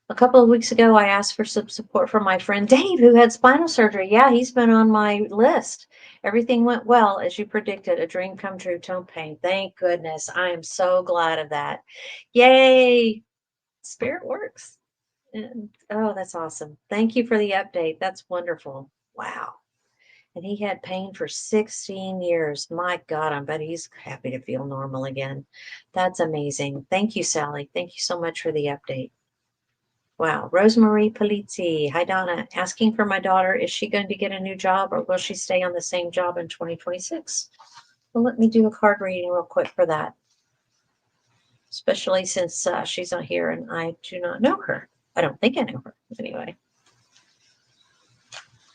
A couple of weeks ago, I asked for some support from my friend Dave, who had spinal surgery. Yeah, he's been on my list. Everything went well, as you predicted. A dream come true, tone pain. Thank goodness. I am so glad of that. Yay. Spirit works. And, oh, that's awesome. Thank you for the update. That's wonderful. Wow. And he had pain for 16 years. My God, I bet he's happy to feel normal again. That's amazing. Thank you, Sally. Thank you so much for the update. Wow. Rosemarie Polizzi. Hi, Donna. Asking for my daughter, is she going to get a new job or will she stay on the same job in 2026? Well, let me do a card reading real quick for that. Especially since she's not here and I do not know her. I don't think I know her. Anyway.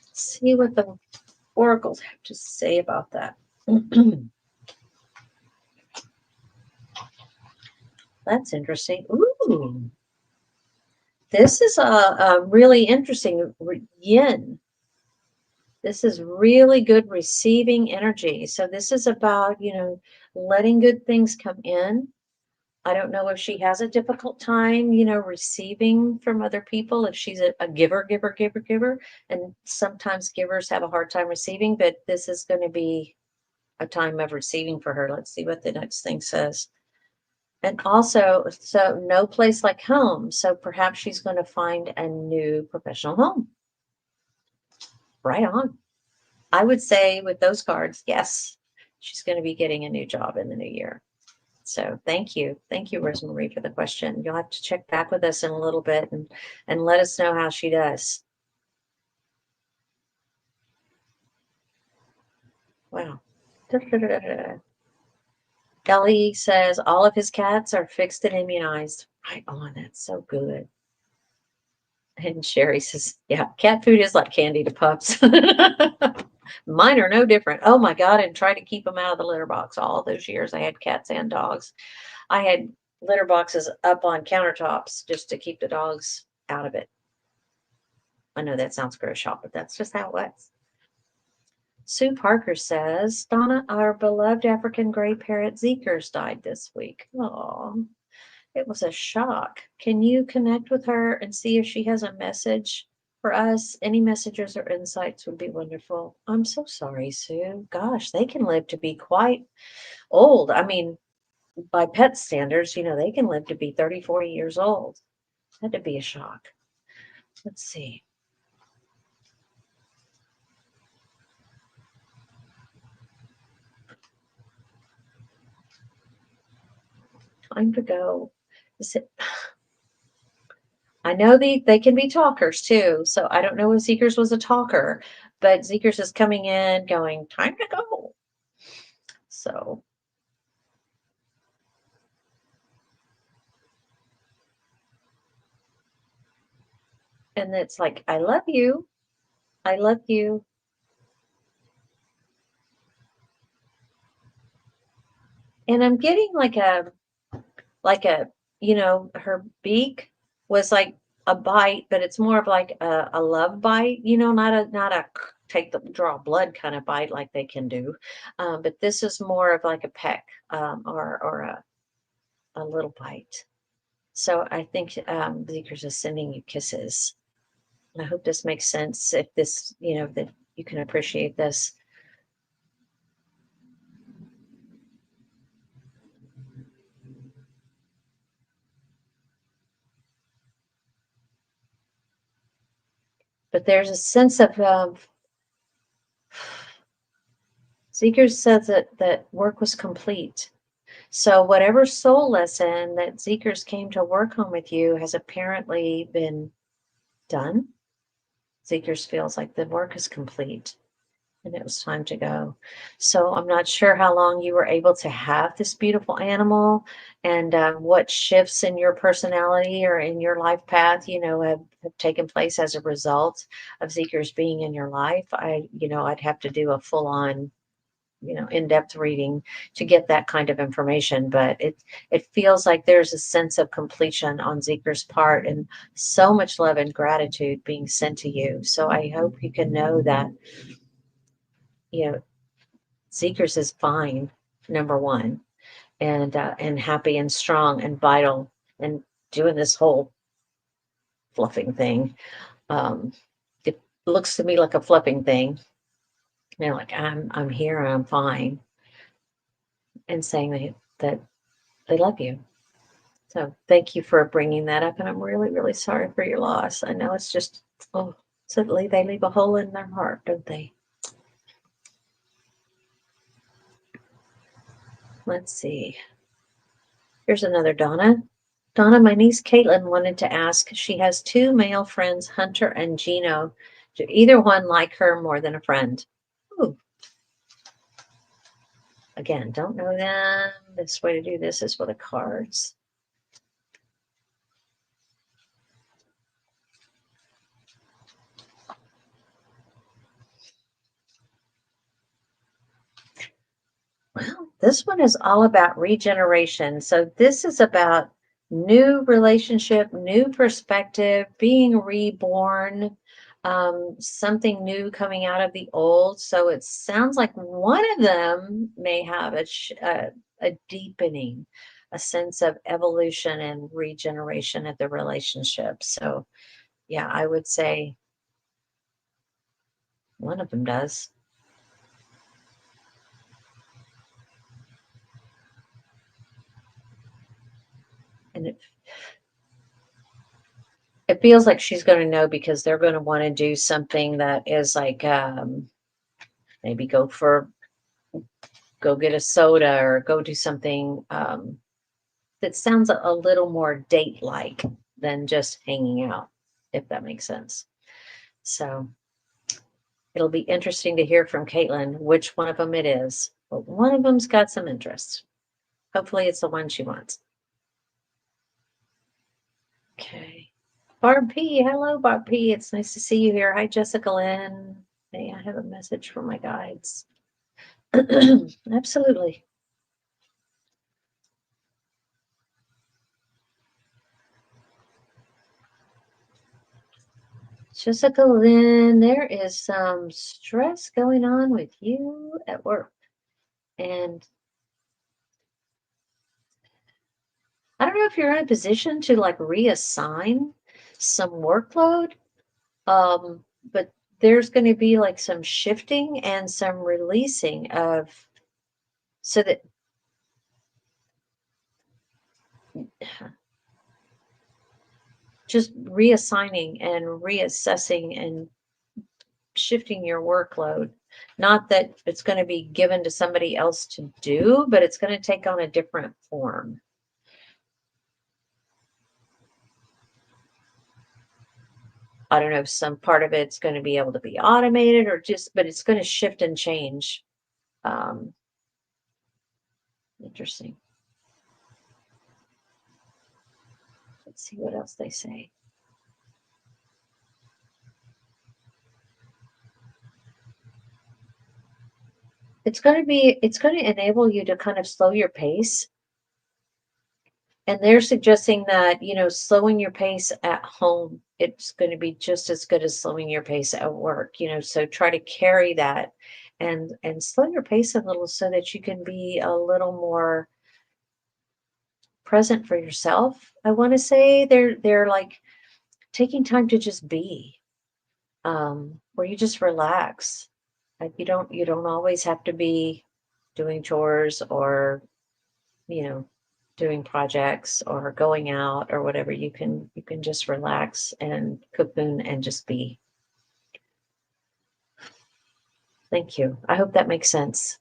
Let's see what the oracles have to say about that. That's interesting. Ooh. This is a really interesting yin. This is really good receiving energy. So this is about, letting good things come in. I don't know if she has a difficult time, receiving from other people, if she's a giver, giver, giver, giver. And sometimes givers have a hard time receiving, but this is going to be a time of receiving for her. Let's see what the next thing says. And also, so no place like home. So perhaps she's going to find a new professional home. Right on. I would say with those cards, yes, she's going to be getting a new job in the new year. So thank you. Thank you, Rosemarie, for the question. You'll have to check back with us in a little bit and let us know how she does. Wow. Ellie says all of his cats are fixed and immunized. Right on. That's so good. And Sherry says, yeah, cat food is like candy to pups. Mine are no different. Oh my God. And try to keep them out of the litter box. All those years I had cats and dogs. I had litter boxes up on countertops just to keep the dogs out of it. I know that sounds gross, shop, but that's just how it was. Sue Parker says, Donna, our beloved African gray parrot Zeekers died this week. Oh, it was a shock. Can you connect with her and see if she has a message for us? Any messages or insights would be wonderful. I'm so sorry, Sue. Gosh, they can live to be quite old. I mean, by pet standards, they can live to be 30, 40 years old. Had to be a shock. Let's see. Time to go. I know they can be talkers too, so I don't know if Zeekers was a talker, but Zeekers is coming in going, time to go. So. And it's like, I love you. I love you. And I'm getting like a, her beak was like a bite, but it's more of like a love bite, not a take the draw blood kind of bite like they can do. But this is more of like a peck, or a little bite. So I think Zeekers is sending you kisses. And I hope this makes sense. If this, that you can appreciate this. But there's a sense of Zeekers says that work was complete. So whatever soul lesson that Zeekers came to work on with you has apparently been done. Zeekers feels like the work is complete and it was time to go. So I'm not sure how long you were able to have this beautiful animal and what shifts in your personality or in your life path, have taken place as a result of Zeekers being in your life. I'd have to do a full on in-depth reading to get that kind of information, but it feels like there's a sense of completion on Zeker's part and so much love and gratitude being sent to you. So I hope you can know that Zeker's is fine, number one, and happy and strong and vital and doing this whole fluffing thing. It looks to me like a fluffing thing. Like I'm here and I'm fine, and saying that they love you. So thank you for bringing that up. And I'm really, really sorry for your loss. I know it's just, suddenly they leave a hole in their heart, don't they? Let's see. Here's another Donna. Donna, my niece Caitlin wanted to ask, she has two male friends, Hunter and Gino. Do either one like her more than a friend? Ooh. Again, don't know them. This way to do this is for the cards. Well, this one is all about regeneration. So this is about new relationship, new perspective, being reborn, something new coming out of the old. So it sounds like one of them may have a deepening, a sense of evolution and regeneration of the relationship. So yeah, I would say one of them does. And it feels like she's going to know because they're going to want to do something that is like maybe go get a soda or go do something that sounds a little more date like than just hanging out, if that makes sense. So it'll be interesting to hear from Caitlin which one of them it is, but one of them's got some interest. Hopefully it's the one she wants. Okay. Barb P. Hello, Barb P. It's nice to see you here. Hi, Jessica Lynn. Hey, I have a message from my guides. Absolutely. Jessica Lynn, there is some stress going on with you at work. And I don't know if you're in a position to like reassign some workload, but there's going to be like some shifting and some releasing of, so that just reassigning and reassessing and shifting your workload. Not that it's going to be given to somebody else to do, but it's going to take on a different form. I don't know if some part of it's going to be able to be automated or just, but it's going to shift and change. Interesting. Let's see what else they say. It's going to enable you to kind of slow your pace. And they're suggesting that, slowing your pace at home, it's going to be just as good as slowing your pace at work, so try to carry that and slow your pace a little so that you can be a little more present for yourself. I want to say they're like taking time to just be, where you just relax. Like you don't always have to be doing chores or, doing projects or going out or whatever. You can just relax and cocoon and just be. Thank you. I hope that makes sense.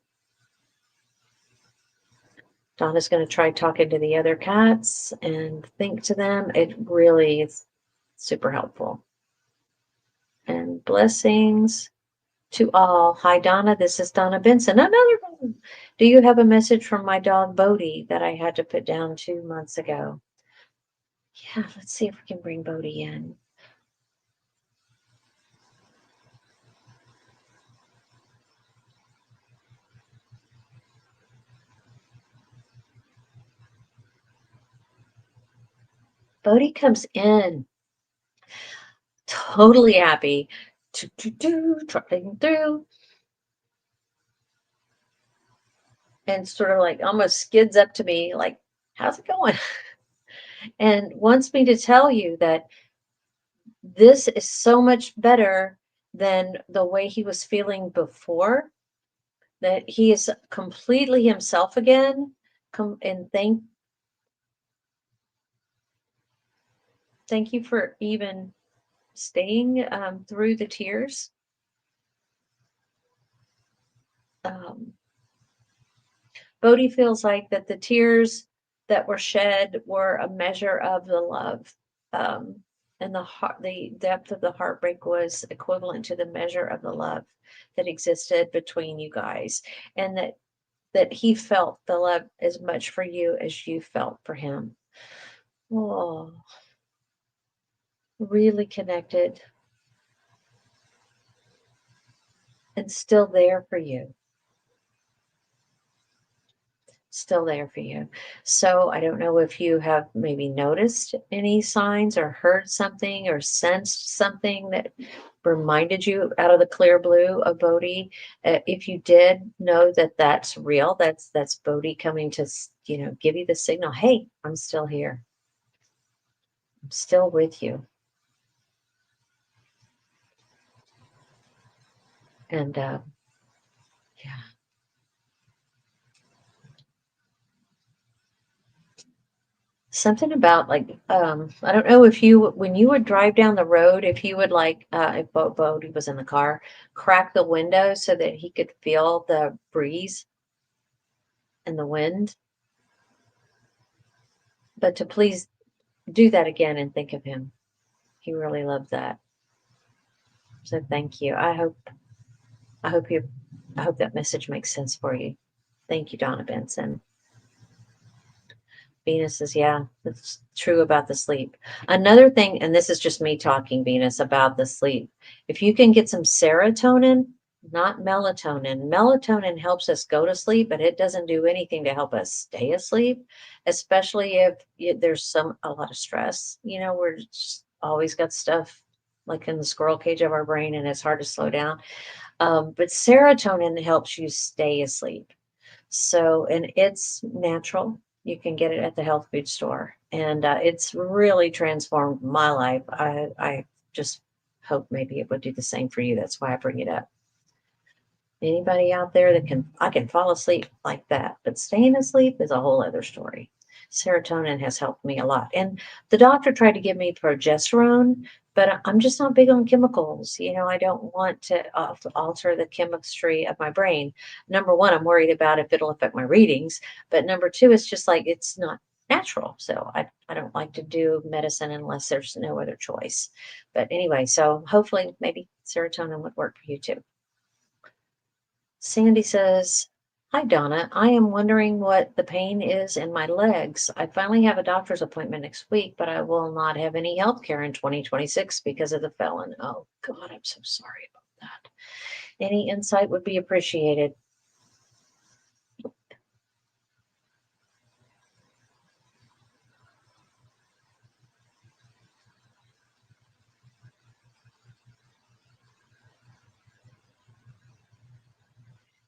Donna's going to try talking to the other cats and think to them. It really is super helpful. And blessings to all. Hi, Donna. This is Donna Benson. Another one. Do you have a message from my dog, Bodie, that I had to put down 2 months ago? Yeah, let's see if we can bring Bodie in. Bodie comes in totally happy, trotting through, and sort of like almost skids up to me like, how's it going? And wants me to tell you that this is so much better than the way he was feeling before, that he is completely himself again. And thank you for even staying through the tears. Bodhi feels like that the tears that were shed were a measure of the love, and the depth of the heartbreak was equivalent to the measure of the love that existed between you guys, and that he felt the love as much for you as you felt for him. Oh, really connected and still there for you. Still there for you. So I don't know if you have maybe noticed any signs or heard something or sensed something that reminded you out of the clear blue of Bodhi. If you did know that that's real, that's Bodhi coming to give you the signal. Hey, I'm still here. I'm still with you. And yeah. Something about like I don't know if you when you would drive down the road, if you would like if Bodhi was in the car, crack the window so that he could feel the breeze and the wind. But to please do that again and think of him. He really loved that. So thank you. I hope you I hope that message makes sense for you. Thank you, Donna Benson. Venus says, yeah, it's true about the sleep. Another thing, and this is just me talking, Venus, about the sleep. If you can get some serotonin, not melatonin. Melatonin helps us go to sleep, but it doesn't do anything to help us stay asleep, especially if there's a lot of stress. We're just always got stuff like in the squirrel cage of our brain, and it's hard to slow down. But serotonin helps you stay asleep. So, and it's natural. You can get it at the health food store, and it's really transformed my life. I just hope maybe it would do the same for you. That's why I bring it up. Anybody out there that I can fall asleep like that, but staying asleep is a whole other story. Serotonin has helped me a lot. And the doctor tried to give me progesterone, but I'm just not big on chemicals. I don't want to alter the chemistry of my brain. Number one, I'm worried about if it'll affect my readings. But number two, it's just like it's not natural. So I don't like to do medicine unless there's no other choice. But anyway, so hopefully maybe serotonin would work for you too. Sandy says, hi, Donna. I am wondering what the pain is in my legs. I finally have a doctor's appointment next week, but I will not have any health care in 2026 because of the felon. Oh, God, I'm so sorry about that. Any insight would be appreciated.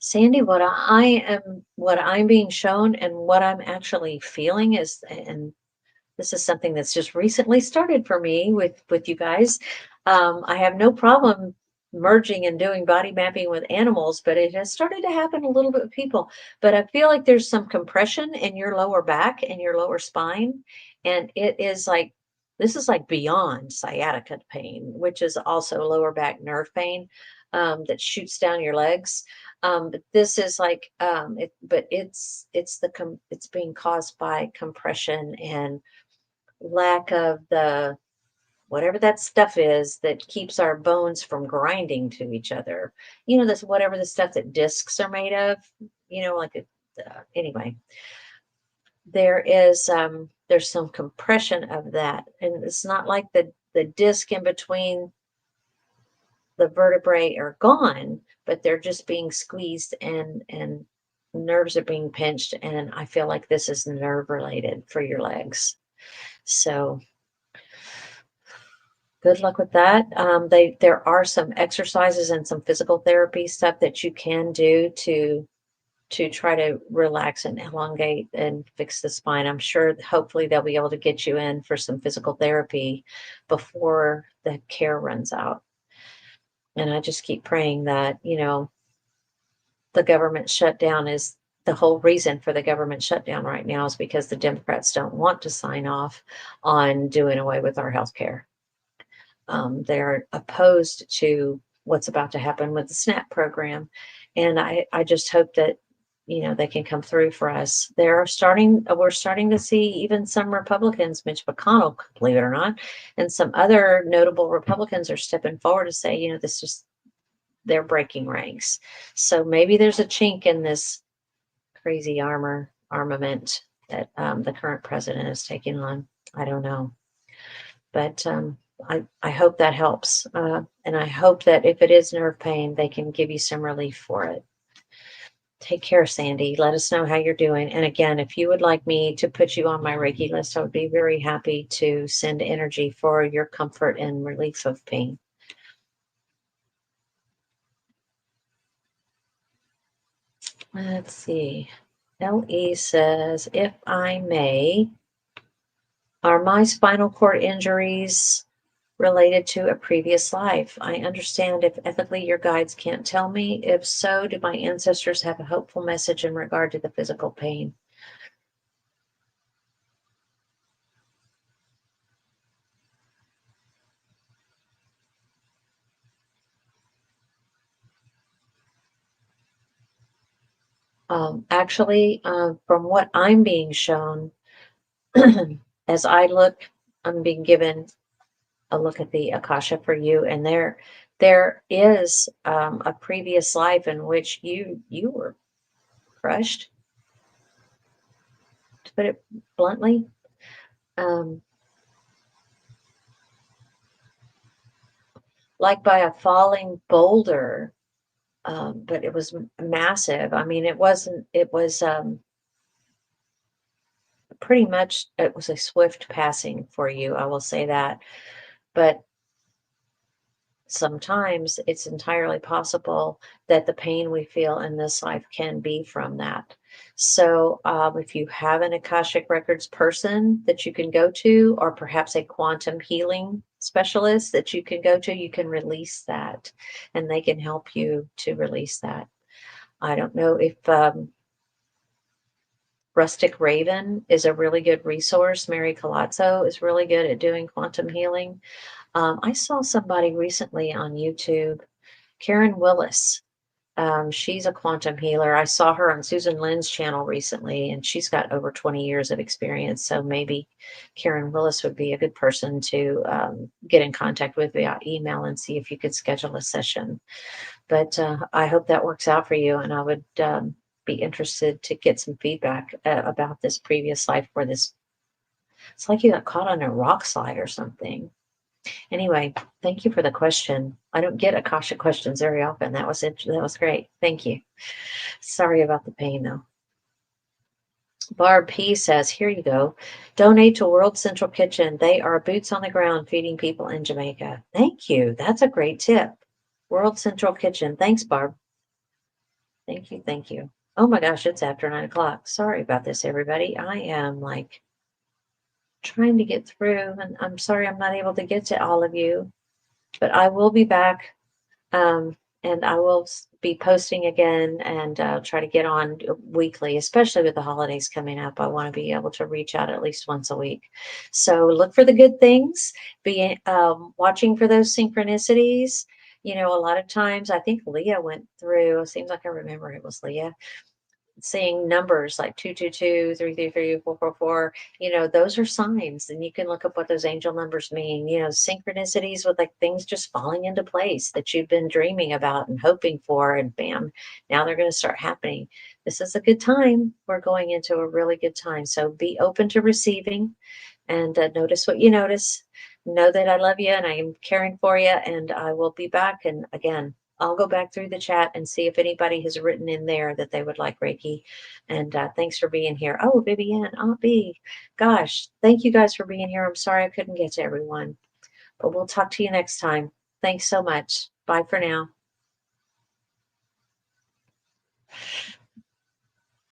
Sandy, what I'm being shown and what I'm actually feeling is, and this is something that's just recently started for me with you guys. I have no problem merging and doing body mapping with animals, but it has started to happen a little bit with people. But I feel like there's some compression in your lower back and your lower spine, and this is like beyond sciatica pain, which is also lower back nerve pain that shoots down your legs. But this is like it's being caused by compression and lack of the whatever that stuff is that keeps our bones from grinding to each other. This whatever the stuff that discs are made of. Anyway, there's some compression of that, and it's not like the disc in between the vertebrae are gone, but they're just being squeezed and nerves are being pinched, and I feel like this is nerve related for your legs. So good luck with that. There are some exercises and some physical therapy stuff that you can do to try to relax and elongate and fix the spine. I'm sure hopefully they'll be able to get you in for some physical therapy before the care runs out. And I just keep praying that, the government shutdown is the whole reason for the government shutdown right now is because the Democrats don't want to sign off on doing away with our health care. They're opposed to what's about to happen with the SNAP program. And I just hope that, they can come through for us. We're starting to see even some Republicans, Mitch McConnell, believe it or not, and some other notable Republicans are stepping forward to say, they're breaking ranks. So maybe there's a chink in this crazy armament that the current president is taking on. I don't know. But I hope that helps. And I hope that if it is nerve pain, they can give you some relief for it. Take care, Sandy. Let us know how you're doing. And again, if you would like me to put you on my Reiki list, I would be very happy to send energy for your comfort and relief of pain. Let's see. LE says, if I may, are my spinal cord injuries related to a previous life? I understand if ethically your guides can't tell me. If so, do my ancestors have a hopeful message in regard to the physical pain? Actually, from what I'm being shown, as I look, I'm being given a look at the Akasha for you, and there is a previous life in which you were crushed, to put it bluntly, um, like by a falling boulder, but it was massive. I mean, it wasn't. It was pretty much. It was a swift passing for you. I will say that, but sometimes it's entirely possible that the pain we feel in this life can be from that. So, if you have an Akashic Records person that you can go to, or perhaps a quantum healing specialist that you can go to, you can release that and they can help you to release that. I don't know if Rustic Raven is a really good resource. Mary Colazzo is really good at doing quantum healing. I saw somebody recently on YouTube, Karen Willis. She's a quantum healer. I saw her on Susan Lynn's channel recently, and she's got over 20 years of experience. So maybe Karen Willis would be a good person to get in contact with via email and see if you could schedule a session. But I hope that works out for you, and I would be interested to get some feedback about this previous life where this, it's like you got caught on a rock slide or something. Anyway, thank you for the question. I don't get Akasha questions very often. That was it. That was great. Thank you. Sorry about the pain though. Barb P says, here you go. Donate to World Central Kitchen. They are boots on the ground feeding people in Jamaica. Thank you. That's a great tip. World Central Kitchen. Thanks, Barb. Thank you. Thank you. Oh my gosh, it's after 9 o'clock. Sorry about this, everybody. I am like trying to get through, and I'm sorry I'm not able to get to all of you, but I will be back. And I will be posting again and try to get on weekly, especially with the holidays coming up. I want to be able to reach out at least once a week. So look for the good things, be watching for those synchronicities. You know, a lot of times I think Leah went through, it seems like I remember it was Leah, seeing numbers like 222, 333, 444, you know, those are signs. And you can look up what those angel numbers mean, you know, synchronicities with like things just falling into place that you've been dreaming about and hoping for, and bam, now they're going to start happening. This is a good time. We're going into a really good time. So be open to receiving and notice what you notice. Know that I love you and I am caring for you, and I will be back. And again, I'll go back through the chat and see if anybody has written in there that they would like Reiki. And thanks for being here. Oh, Vivian, Aunt B. Gosh, thank you guys for being here. I'm sorry I couldn't get to everyone, but we'll talk to you next time. Thanks so much. Bye for now.